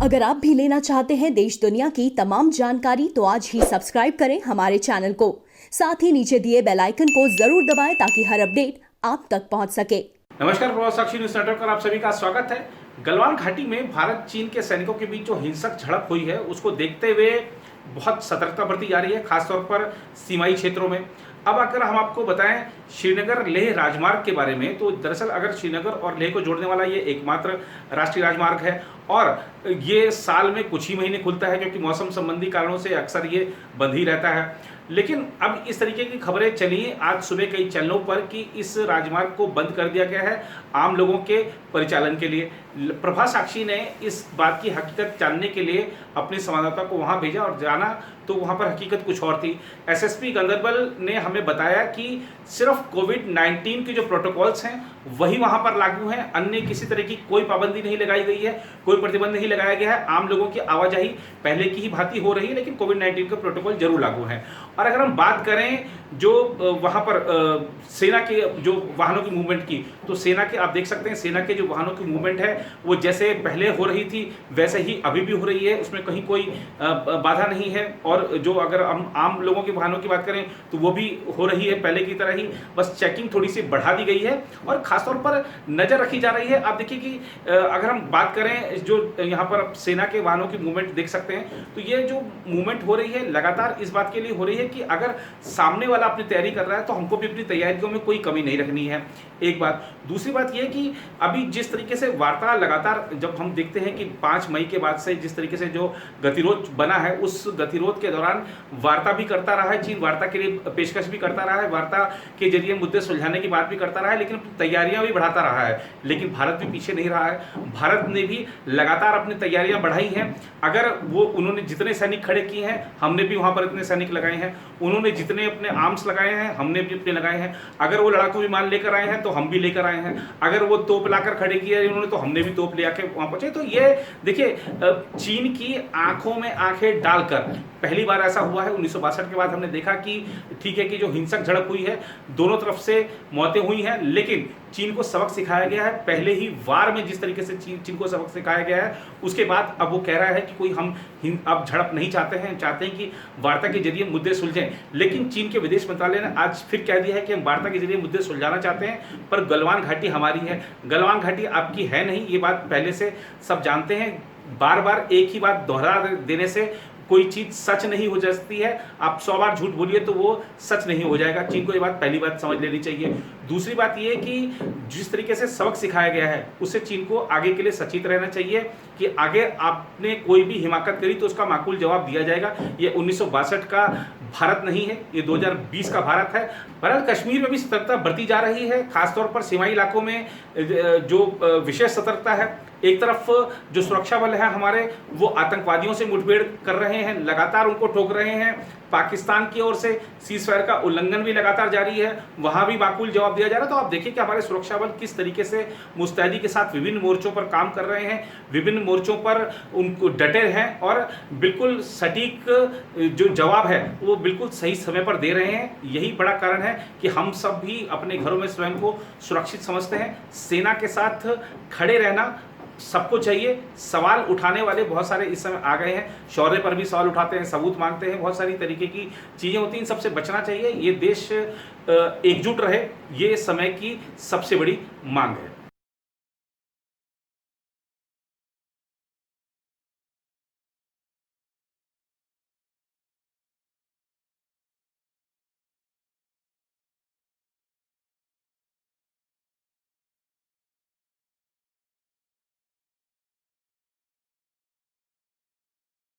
अगर आप भी लेना चाहते हैं देश दुनिया की तमाम जानकारी तो आज ही सब्सक्राइब करें हमारे चैनल को। साथ ही नीचे दिए बेल आइकन को जरूर दबाएं ताकि हर अपडेट आप तक पहुंच सके। नमस्कार, प्रभात साक्षी न्यूज नेटवर्क पर आप सभी का स्वागत है। गलवान घाटी में भारत चीन के सैनिकों के बीच जो हिंसक झड़प हुई है उसको देखते हुए बहुत सतर्कता बरती जा रही है, खासतौर पर सीमाई क्षेत्रों में। अब अगर हम आपको बताएं श्रीनगर लेह राजमार्ग के बारे में, तो दरअसल अगर श्रीनगर और लेह को जोड़ने वाला ये एकमात्र राष्ट्रीय राजमार्ग है और ये साल में कुछ ही महीने खुलता है क्योंकि मौसम संबंधी कारणों से अक्सर ये बंद ही रहता है। लेकिन अब इस तरीके की खबरें चली आज सुबह कई चैनलों पर कि इस राजमार्ग को बंद कर दिया गया है आम लोगों के परिचालन के लिए। प्रभात साक्षी ने इस बात की हकीकत जानने के लिए अपने संवाददाता को वहां भेजा और जाना तो वहां पर हकीकत कुछ और थी। एसएसपी गंदरबल ने हमें बताया कि सिर्फ कोविड-19 के जो प्रोटोकॉल्स हैं वही वहां पर लागू हैं, अन्य किसी तरह की कोई पाबंदी नहीं लगाई गई है, कोई प्रतिबंध नहीं लगाया गया है। आम लोगों की आवाजाही पहले की ही भांति हो रही है, लेकिन कोविड-19 के प्रोटोकॉल जरूर लागू हैं। और अगर हम बात करें जो वहां पर सेना के जो वाहनों की मूवमेंट की, तो सेना के आप देख सकते हैं सेना के जो वाहनों की मूवमेंट है वो जैसे पहले हो रही थी वैसे ही अभी भी हो रही है, उसमें कहीं कोई बाधा नहीं है। और जो अगर हम आम लोगों के वाहनों की बात करें तो वो भी हो रही है पहले की तरह ही, बस चेकिंग थोड़ी सी बढ़ा दी गई है और खासतौर पर नजर रखी जा रही है। आप देखिए कि अगर हम बात करें जो यहाँ पर सेना के वाहनों की मूवमेंट देख सकते हैं, तो ये जो मूवमेंट हो रही है लगातार इस बात के लिए हो रही है कि अगर सामने वाला अपनी तैयारी कर रहा है तो हमको भी अपनी तैयारियों में कोई कमी नहीं रखनी है, एक बात। दूसरी बात यह कि अभी जिस तरीके से वार्ता लगातार जब हम देखते हैं कि 5 मई के बाद से जिस तरीके से जो गतिरोध बना है, उस गतिरोध के दौरान वार्ता भी करता रहा है चीन, वार्ता के लिए पेशकश भी करता रहा है, वार्ता के जरिए मुद्दे सुलझाने की बात भी करता रहा है, लेकिन तैयारियां भी बढ़ाता रहा है। लेकिन भारत भी पीछे नहीं रहा है, भारत ने भी लगातार अपनी तैयारियां बढ़ाई हैं। अगर वो उन्होंने जितने सैनिक खड़े किए हैं हमने भी वहां पर इतने सैनिक लगाए हैं, उन्होंने जितने अपने आर्म्स लगाए हैं हमने भी अपने लगाए हैं। अगर वो लड़ाकू विमान लेकर आए हैं तो हम भी लेकर आए हैं, अगर वो तोप लाकर खड़े किए उन्होंने तो हमने भी तोप ले आके वहां पहुंचे। तो ये देखिए चीन की आंखों में आंखें डालकर पहली बार ऐसा हुआ है 1962 के बाद हमने देखा कि ठीक है कि जो हिंसक झड़प हुई है दोनों तरफ से मौतें हुई हैं, लेकिन चीन को सबक सिखाया गया है। पहले ही वार में जिस तरीके से चीन को सबक सिखाया गया है उसके बाद अब वो कह रहा है कि कोई हम अब झड़प नहीं चाहते हैं, चाहते हैं कि वार्ता के जरिए मुद्दे सुलझें। लेकिन चीन के विदेश मंत्रालय ने आज फिर कह दिया है कि हम वार्ता के जरिए मुद्दे सुलझाना चाहते हैं, पर गलवान घाटी हमारी है, गलवान घाटी आपकी है नहीं। ये बात पहले से सब जानते हैं, बार बार एक ही बात दोहरा देने से कोई चीज सच नहीं हो जाती है। आप 100 बार झूठ बोलिए तो वो सच नहीं हो जाएगा। चीन को ये बात पहली बात समझ लेनी चाहिए। दूसरी बात ये कि जिस तरीके से सबक सिखाया गया है उससे चीन को आगे के लिए सचेत रहना चाहिए कि आगे आपने कोई भी हिमाकत करी तो उसका माकूल जवाब दिया जाएगा। ये 1962 का भारत नहीं है, ये 2020 का भारत है। बहरहाल कश्मीर में भी सतर्कता बरती जा रही है, खासतौर पर सीमाई इलाकों में जो विशेष सतर्कता है। एक तरफ जो सुरक्षा बल है हमारे वो आतंकवादियों से मुठभेड़ कर रहे हैं, लगातार उनको ठोक रहे हैं। पाकिस्तान की ओर से सीजफायर का उल्लंघन भी लगातार जारी है, वहां भी माकूल जवाब दिया जा रहा है। तो आप देखिए कि हमारे सुरक्षा बल किस तरीके से मुस्तैदी के साथ विभिन्न मोर्चों पर काम कर रहे हैं, विभिन्न मोर्चों पर उनको डटे हैं और बिल्कुल सटीक जो जवाब है वो बिल्कुल सही समय पर दे रहे हैं। यही बड़ा कारण है कि हम सब भी अपने घरों में स्वयं को सुरक्षित समझते हैं। सेना के साथ खड़े रहना सबको चाहिए। सवाल उठाने वाले बहुत सारे इस समय आ गए हैं, शौर्य पर भी सवाल उठाते हैं, सबूत मांगते हैं, बहुत सारी तरीके की चीजें होती हैं, इन सबसे बचना चाहिए। ये देश एकजुट रहे, ये समय की सबसे बड़ी मांग है।